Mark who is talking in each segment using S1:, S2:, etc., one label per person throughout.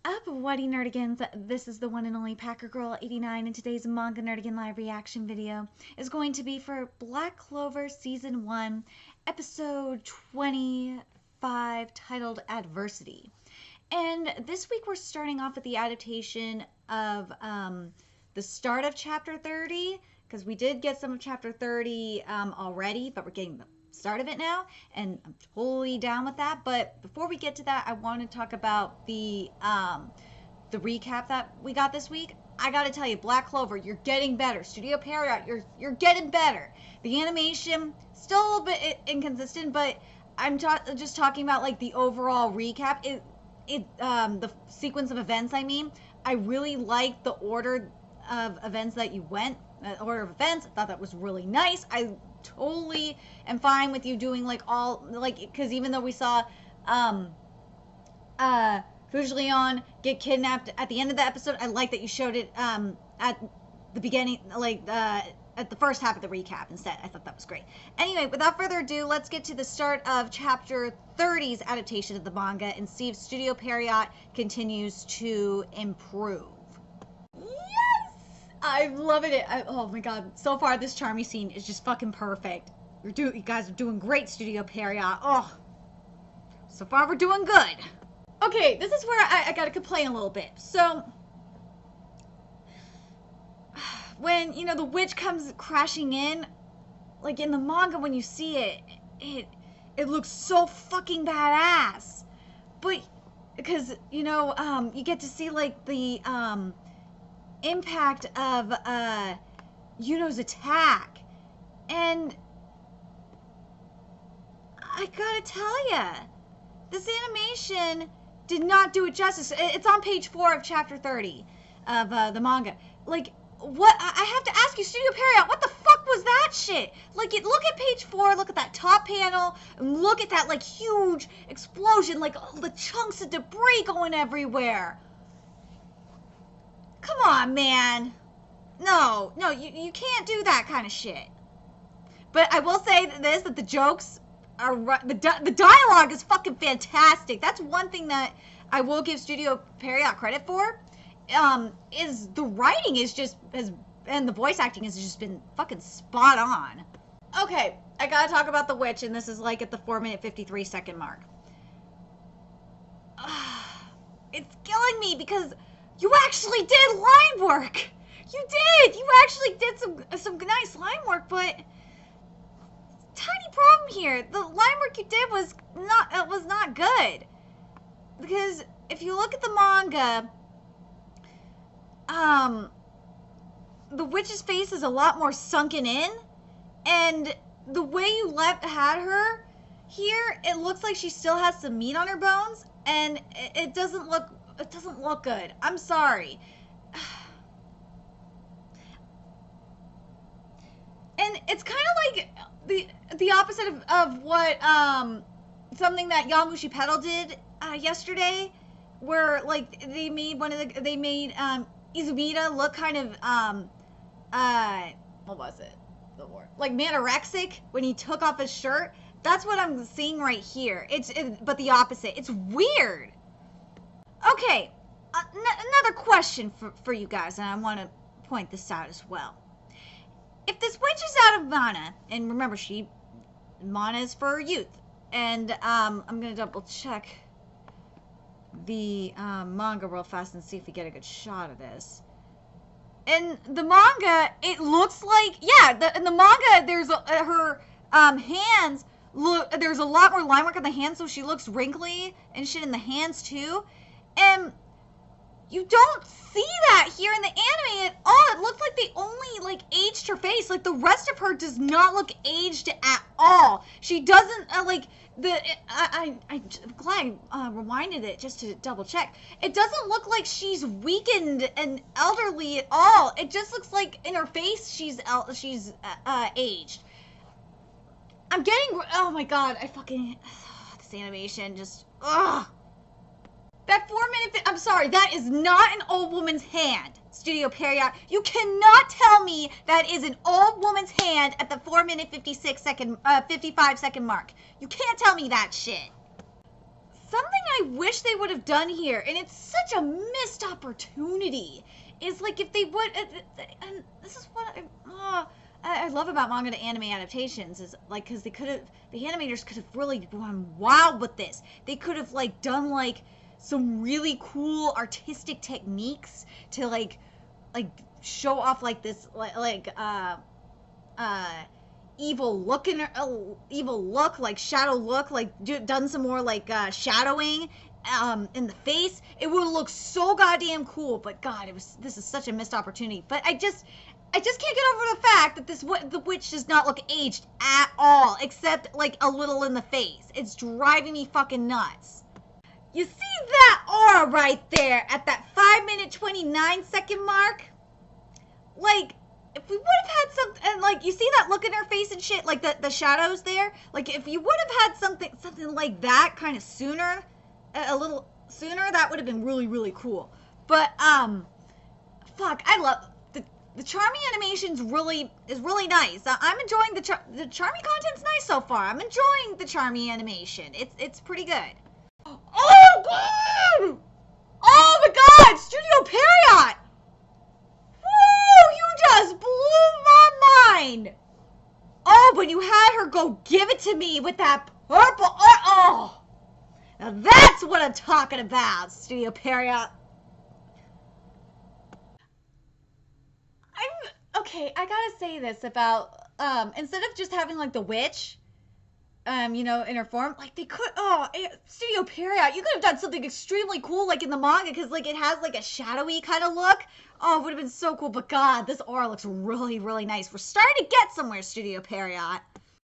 S1: up, Whitey Nerdigans? This is the one and only Packer Girl 89, and today's Manga Nerdigan live reaction video is going to be for Black Clover Season 1, Episode 25, titled Adversity. And this week we're starting off with the adaptation of the start of Chapter 30, because we did get some of Chapter 30 already, but we're getting the start of it now, and I'm totally down with that. But before we get to that, I want to talk about the recap that we got this week. I gotta tell you, Black Clover, you're getting better. Studio Period, you're getting better. The animation still a little bit inconsistent, but I'm just talking about like the overall recap. The sequence of events. I mean, I really like the order of events that you went. Order of events. I thought that was really nice. I totally am fine with you doing like all because even though we saw Fujilion get kidnapped at the end of the episode, I like that you showed it at the beginning, at the first half of the recap instead. I thought that was great. Anyway, without further ado, let's get to the start of Chapter 30's adaptation of the manga and see if Studio Period continues to improve. I'm loving it. Oh my god. So far, this Charmy scene is just fucking perfect. You guys are doing great, Studio Period. Oh. So far, we're doing good. Okay, this is where I gotta complain a little bit. So, when, you know, the witch comes crashing in, like in the manga, when you see it, it looks so fucking badass. But, because, you know, you get to see, like, the, impact of Yuno's attack, and I gotta tell ya, this animation did not do it justice. It's on page 4 of Chapter 30 of the manga. Like, what? I have to ask you, Studio Period, what the fuck was that shit? Like, look at page 4, look at that top panel, and look at that, like, huge explosion, like, the chunks of debris going everywhere. Come on, man. No, you can't do that kind of shit. But I will say that the jokes are the dialogue is fucking fantastic. That's one thing that I will give Studio Period credit for. Is the writing and the voice acting has just been fucking spot on. Okay, I gotta talk about the witch, and this is like at the 4-minute 53-second mark. It's killing me because you actually did line work. You did. You actually did some nice line work, but tiny problem here. The line work you did was not good. Because if you look at the manga, the witch's face is a lot more sunken in, and the way you had her here, it looks like she still has some meat on her bones, and it doesn't look good. I'm sorry. And it's kind of like the opposite of what something that Yamushi Pedal did yesterday, where like they made Izumida look kind of what was it? The word, like manorexic when he took off his shirt. That's what I'm seeing right here. But the opposite. It's weird. Okay, another question for you guys, and I want to point this out as well. If this witch is out of mana, and remember, mana is for youth, and I'm going to double check the manga real fast and see if we get a good shot of this. In the manga, it looks like, yeah, in the manga, there's her hands, there's a lot more line work on the hands, so she looks wrinkly and shit in the hands too. And you don't see that here in the anime at all. It looks like they only like aged her face. Like the rest of her does not look aged at all. She doesn't I'm glad I rewinded it just to double check. It doesn't look like she's weakened and elderly at all. It just looks like in her face she's aged. I'm getting, oh my god, this animation just, ugh. That 4-minute, I'm sorry, that is not an old woman's hand, Studio Period. You cannot tell me that is an old woman's hand at the 4-minute 55-second mark. You can't tell me that shit. Something I wish they would have done here, and it's such a missed opportunity, is like if they would, and this is what I love about manga to anime adaptations, is like, because the animators could have really gone wild with this. They could have like done like some really cool artistic techniques to like show off like this evil look like shadow look, like done some more like shadowing in the face. It would look so goddamn cool. But God, this is such a missed opportunity. But I just can't get over the fact that the witch does not look aged at all, except like a little in the face. It's driving me fucking nuts. You see that aura right there at that 5-minute 29-second mark? Like, if we would have had something, and like, you see that look in her face and shit, like the shadows there? Like, if you would have had something like that kind of sooner, a little sooner, that would have been really, really cool. But, fuck, I love, the Charmy animation's really nice. I'm enjoying the Charmy content's nice so far. I'm enjoying the Charmy animation. It's pretty good. Oh, God! Oh, my God! Studio Period! Just blew my mind. Oh, but you had her go give it to me with that purple. Oh, now that's what I'm talking about, Studio Period. Okay. I gotta say this about instead of just having like the witch, you know, in her form, like they could. Oh, Studio Period, you could have done something extremely cool, like in the manga, because like it has like a shadowy kind of look. Oh, it would have been so cool. But God, this aura looks really, really nice. We're starting to get somewhere, Studio Period.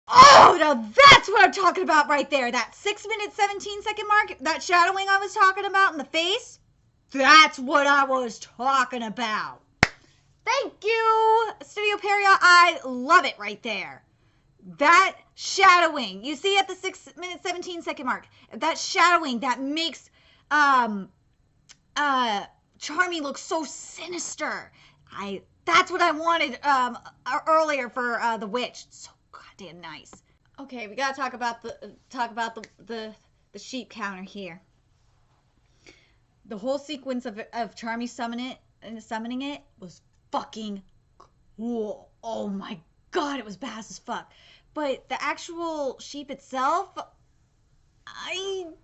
S1: Oh, now that's what I'm talking about right there. That 6-minute 17-second mark, that shadowing I was talking about in the face. That's what I was talking about. Thank you, Studio Period. I love it right there. That shadowing, you see at the 6-minute 17-second mark, that shadowing that makes Charmy looks so sinister. That's what I wanted earlier for the witch. So goddamn nice. Okay, we gotta talk about the sheep counter here. The whole sequence of Charmy summoning it was fucking cool. Oh my God, it was badass as fuck. But the actual sheep itself, I'm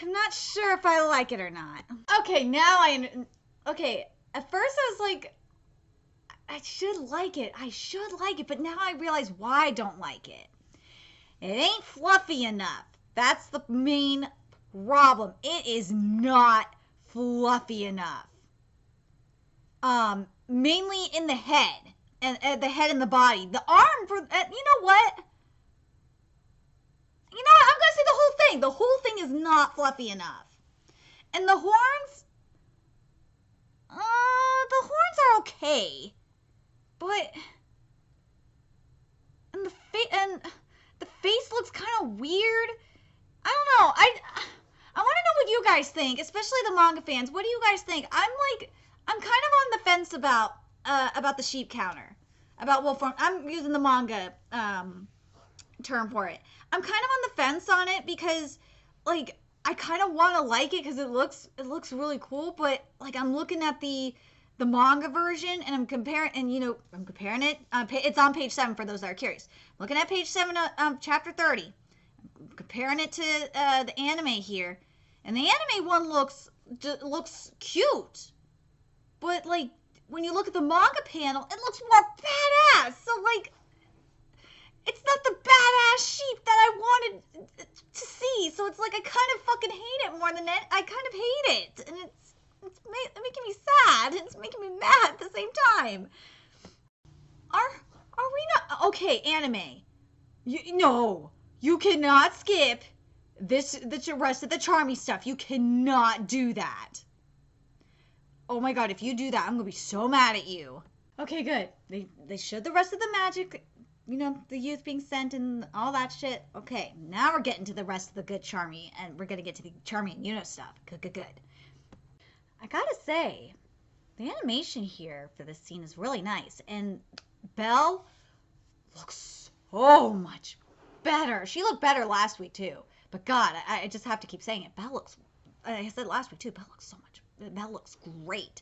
S1: not sure if I like it or not. Okay, at first I was like, I should like it, but now I realize why I don't like it. It ain't fluffy enough. That's the main problem. It is not fluffy enough. Mainly in the head, and the head and the body. The arm, you know what? You know what? I'm gonna say the whole thing. The whole thing is not fluffy enough. And the horns, are okay, but and the face looks kind of weird. I don't know. I want to know what you guys think, especially the manga fans. What do you guys think? I'm kind of on the fence about the sheep counter, about wolf form. I'm using the manga term for it. I'm kind of on the fence on it because, like, I kind of want to like it because it looks really cool. But like, I'm looking at the manga version and I'm comparing it. It's on page 7 for those that are curious. Looking at page 7, chapter 30. I'm comparing it to the anime here, and the anime one looks cute. But like, when you look at the manga panel, it looks more badass. So like, it's not the badass sheep that I wanted to see. So it's like, I kind of fucking hate it more than it. I kind of hate it, and it's making me sad. It's making me mad at the same time. Are we not okay? Anime, no, you cannot skip the rest of the Charmy stuff. You cannot do that. Oh my God, if you do that, I'm gonna be so mad at you. Okay, good. They showed the rest of the magic, you know, the youth being sent and all that shit. Okay, now we're getting to the rest of the good Charmy, and we're gonna get to the Charmy and Yuno stuff. Good. I gotta say, the animation here for this scene is really nice, and Belle looks so much better. She looked better last week too. But God, I just have to keep saying it. Belle looks, I said last week too, Belle looks so much, Belle looks great.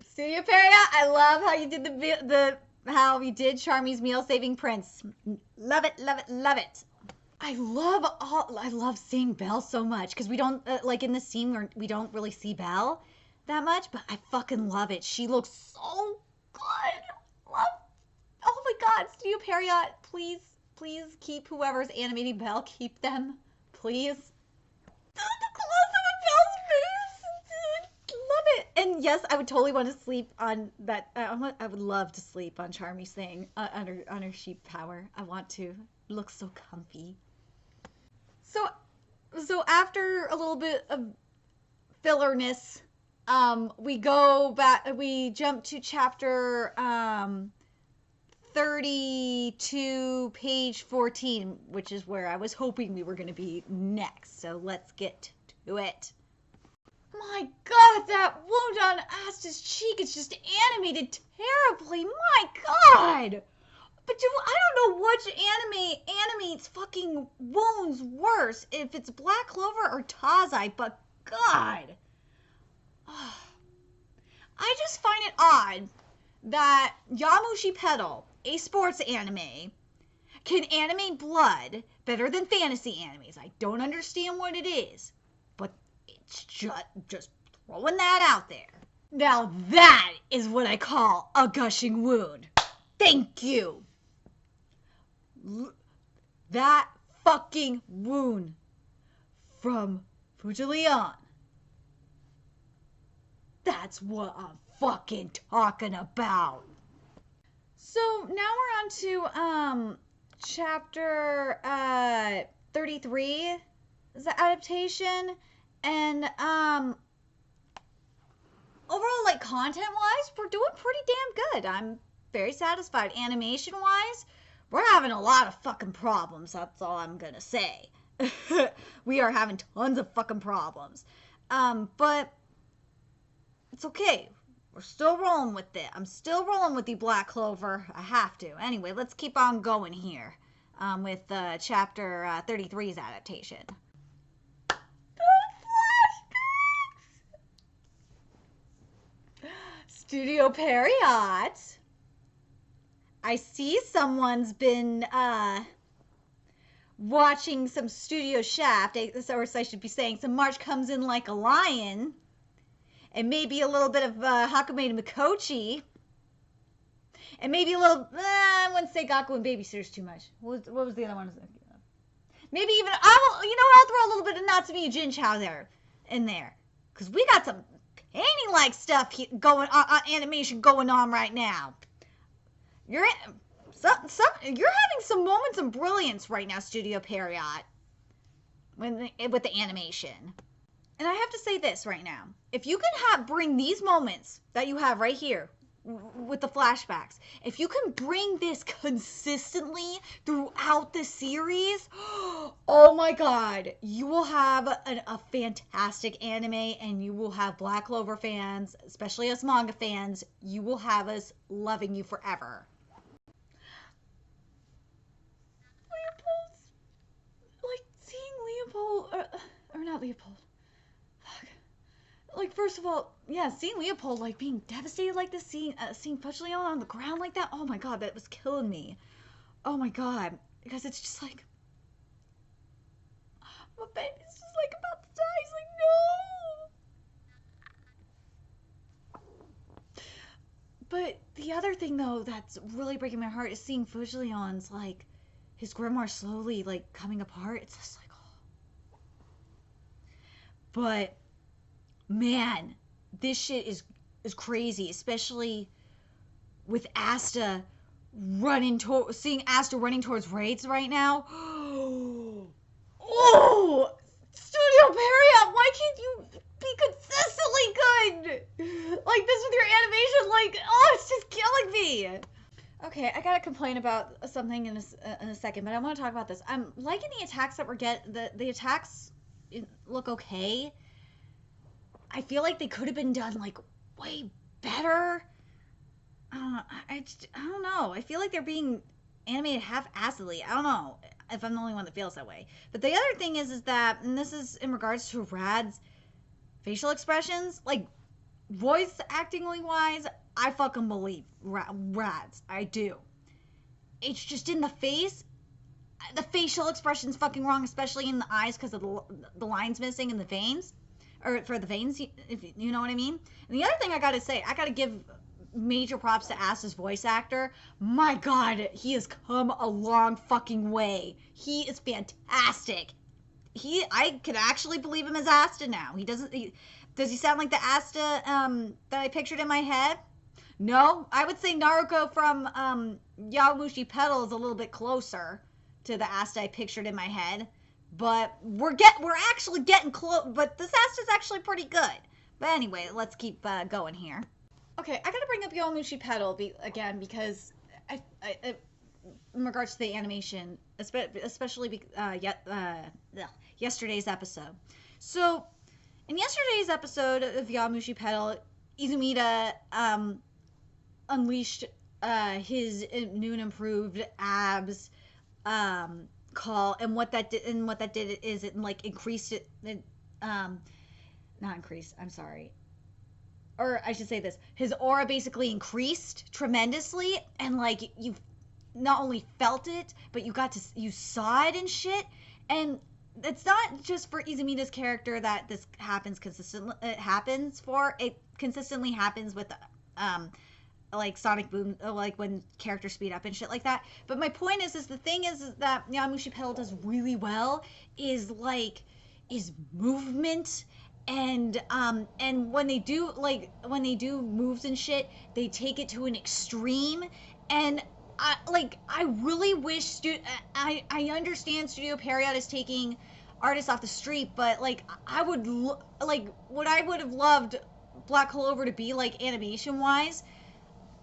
S1: Studio Peria, I love how you did how you did Charmy's Meal Saving Prince. Love it, love it, love it. I love seeing Belle so much because we don't, like in the scene where we don't really see Belle that much, but I fucking love it. She looks so good. Love. Oh my God, Studio Period, please keep whoever's animating Belle, keep them, please. The close-up of Belle's face, love it. And yes, I would totally want to sleep on that. I would love to sleep on Charmy's thing on her sheep power. I want to. It looks so comfy. So after a little bit of fillerness, we go back. We jump to chapter 32, page 14, which is where I was hoping we were going to be next. So let's get to it. My God, that wound on Asta's cheek is just animated terribly. My God. But I don't know which animates fucking wounds worse, if it's Black Clover or Tazai, but God. I just find it odd that Yamushi Pedal, a sports anime, can animate blood better than fantasy animes. I don't understand what it is, but it's just throwing that out there. Now that is what I call a gushing wound. Thank you. That fucking wound from Fujilion. That's what I'm fucking talking about. So now we're on to chapter 33, is the adaptation, and overall, like, content-wise, we're doing pretty damn good. I'm very satisfied. Animation-wise, we're having a lot of fucking problems. That's all I'm gonna say. We are having tons of fucking problems. But it's okay. We're still rolling with it. I'm still rolling with the Black Clover. I have to. Anyway, let's keep on going here with chapter 33's adaptation. Studio Period. I see someone's been watching some Studio Shaft, or I should be saying some March Comes In Like a Lion, and maybe a little bit of Hakume to Mikochi, and maybe a little, I wouldn't say Gaku and Babysitters too much. What was the other one? Maybe even, I'll throw a little bit of Natsume Jinchao in there, because we got some painting-like stuff going on, animation going on right now. You're having some moments of brilliance right now, Studio Period, with the animation. And I have to say this right now. If you can bring these moments that you have right here with the flashbacks, if you can bring this consistently throughout the series, oh my God, you will have a fantastic anime, and you will have Black Clover fans, especially us manga fans, you will have us loving you forever. Or not Leopold. Fuck. Like, first of all, yeah, seeing Leopold, like, being devastated like this, seeing Fujilion on the ground like that, oh my God, that was killing me. Oh my God. Because it's just like, my baby's just, like, about to die. He's like, no! But the other thing, though, that's really breaking my heart is seeing Fujilion's, like, his grimoire slowly, like, coming apart. It's just like, but man, this shit is crazy, especially with Asta seeing Asta running towards Raids right now. Oh, Studio Period, why can't you be consistently good like this with your animation? Like, oh, it's just killing me. Okay, I gotta complain about something in a second, but I want to talk about this. I'm liking the attacks that we're getting. The attacks look okay. I feel like they could have been done like way better. I don't know. I don't know. I feel like they're being animated half-assedly. I don't know. if I'm the only one that feels that way. But the other thing is that, and this is in regards to Rad's facial expressions, like voice acting wise, I fucking believe Rad's. I do. It's just in the face. The facial expression's fucking wrong, especially in the eyes because of the lines missing in the veins. Or for the veins, if you know what I mean. And the other thing I gotta say, I gotta give major props to Asta's voice actor. My God, he has come a long fucking way. He is fantastic. I could actually believe him as Asta now. Does he sound like the Asta that I pictured in my head? No, I would say Naruko from Yawamushi Pedal is a little bit closer to the Asta I pictured in my head, but we're actually getting close. But this Asta's actually pretty good. But anyway, let's keep going here. Okay, I gotta bring up Yawamushi Pedal again because in regards to the animation, especially yesterday's episode. So in yesterday's episode of Yawamushi Pedal, Izumida unleashed his new and improved abs call, and what that did is it like increased it, not increased, I'm sorry, or I should say this, his aura basically increased tremendously, and like you not only felt it, but you saw it and shit. And it's not just for Izumida's character that this happens consistently. It consistently happens with like Sonic Boom, like when characters speed up and shit like that. But my point is the thing is that Yawamushi Pedal does really well is movement, and when they do moves and shit, they take it to an extreme. And I really wish I understand Studio Period is taking artists off the street, but like what I would have loved Black Clover to be like animation wise,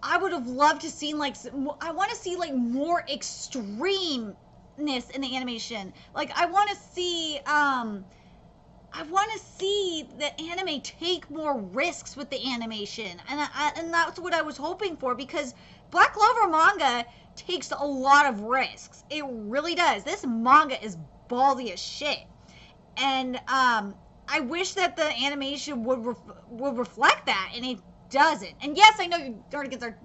S1: I would have loved to see I want to see like more extremeness in the animation. Like I want to see the anime take more risks with the animation, and that's what I was hoping for, because Black Clover manga takes a lot of risks. It really does. This manga is ballsy as shit, and I wish that the animation would reflect that, and it doesn't. And yes, I know you Dornicans are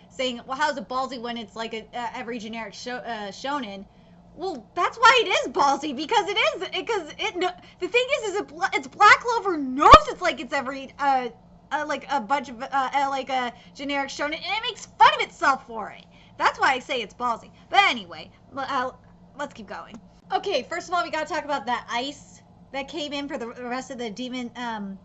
S1: saying, well, how's it ballsy when it's like every generic shonen? Well, that's why it is ballsy, because it is, the thing is it's Black Clover knows it's every like a bunch of like a generic shonen, and it makes fun of itself for it. That's why I say it's ballsy. But anyway, let's keep going. Okay, first of all, we gotta talk about that ice that came in for the rest of the demon eyes.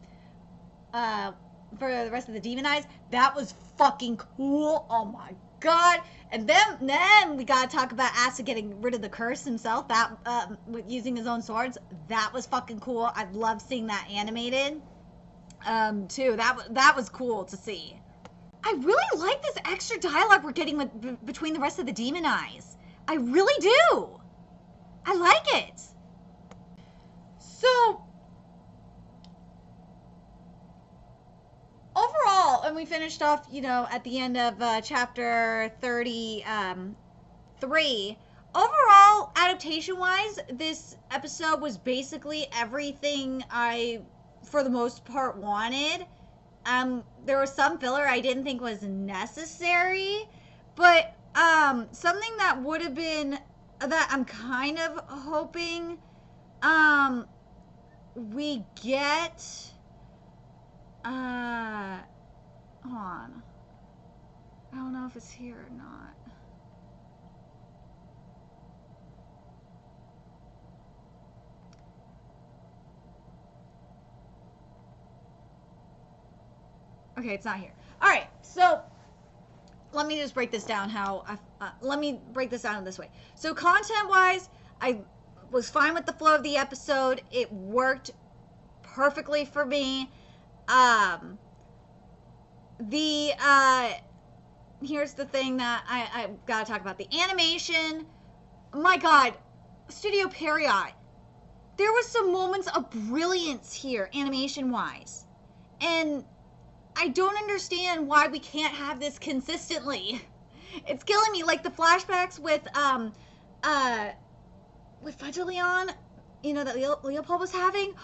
S1: That was fucking cool. Oh my God. And then we gotta talk about Asta getting rid of the curse himself, that with using his own swords. That was fucking cool. I love seeing that animated too. That was cool to see. I really like this extra dialogue we're getting between the rest of the demon eyes. I really do. I like it. So overall, and we finished off, at the end of chapter 33. Overall, adaptation-wise, this episode was basically everything I, for the most part, wanted. There was some filler I didn't think was necessary, but something that would have been, that I'm kind of hoping we get, hold on, I don't know if it's here or not. Okay, it's not here. All right, so let me just break this down. Let me break this down this way. So content-wise, I was fine with the flow of the episode. It worked perfectly for me. Here's the thing that I gotta talk about. The animation, my God, Studio Period. There was some moments of brilliance here, animation-wise. And I don't understand why we can't have this consistently. It's killing me. Like the flashbacks with with Fudgelion, you know, that Leopold was having.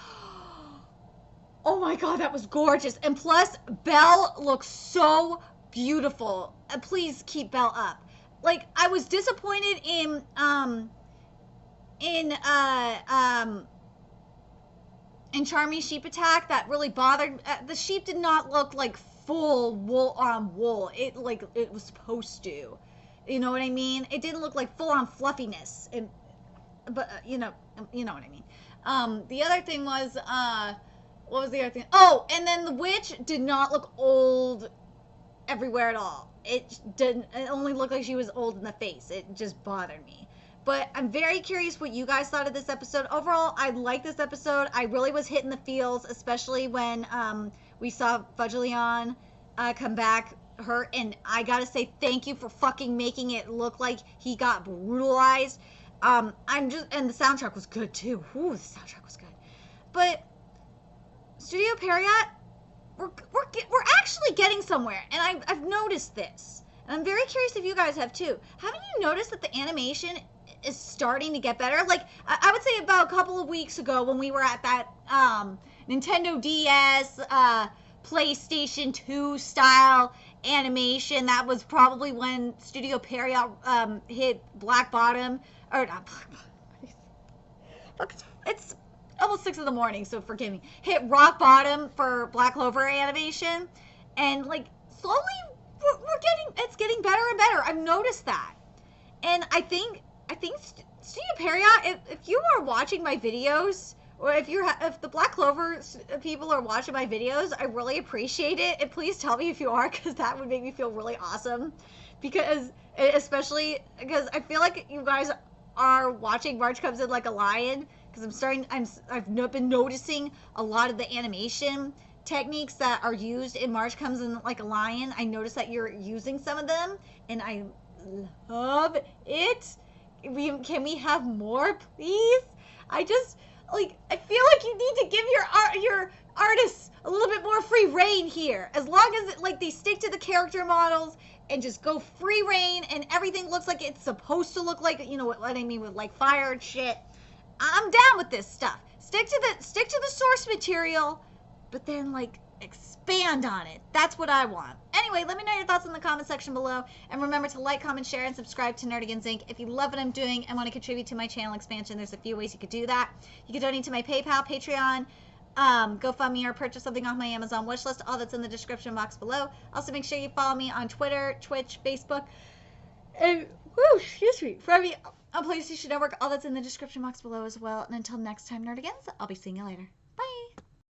S1: Oh my god, that was gorgeous. And plus, Belle looks so beautiful. Please keep Belle up. Like, I was disappointed in Charming Sheep Attack. That really bothered. The sheep did not look like full wool on wool. It like it was supposed to. You know what I mean? It didn't look like full on fluffiness. But you know what I mean. The other thing was what was the other thing? Oh, and then the witch did not look old everywhere at all. It only looked like she was old in the face. It just bothered me. But I'm very curious what you guys thought of this episode. Overall, I liked this episode. I really was hitting the feels, especially when we saw Fudgelion come back hurt. And I gotta say thank you for fucking making it look like he got brutalized. And the soundtrack was good too. Ooh, the soundtrack was good. But Studio Period, we're actually getting somewhere, and I've noticed this, and I'm very curious if you guys have too. Haven't you noticed that the animation is starting to get better? Like I would say about a couple of weeks ago when we were at that Nintendo DS, PlayStation 2 style animation, that was probably when Studio Period hit black bottom, or not black bottom. It's almost 6 in the morning, so forgive me. Hit rock bottom for Black Clover animation, and like slowly it's getting better and better. I've noticed that, and I think Studio Period, if you are watching my videos, or if the Black Clover people are watching my videos, I really appreciate it, and please tell me if you are, because that would make me feel really awesome, because especially because I feel like you guys are watching March Comes In Like a Lion. Because I've been noticing a lot of the animation techniques that are used in March Comes In Like a Lion. I noticed that you're using some of them, and I love it. Can we have more, please? I feel like you need to give your artists a little bit more free reign here. As long as they stick to the character models and just go free reign, and everything looks like it's supposed to look like, you know what I mean, with like fire and shit. I'm down with this stuff. Stick to the source material, but then expand on it. That's what I want. Anyway, let me know your thoughts in the comment section below, and remember to like, comment, share, and subscribe to Nerdigans Inc. If you love what I'm doing and want to contribute to my channel expansion, there's a few ways you could do that. You can donate to my PayPal, Patreon, GoFundMe, or purchase something off my Amazon wishlist. All that's in the description box below. Also, make sure you follow me on Twitter, Twitch, Facebook, and for every on PlayStation Network. All that's in the description box below as well. And until next time, Nerdigans, I'll be seeing you later.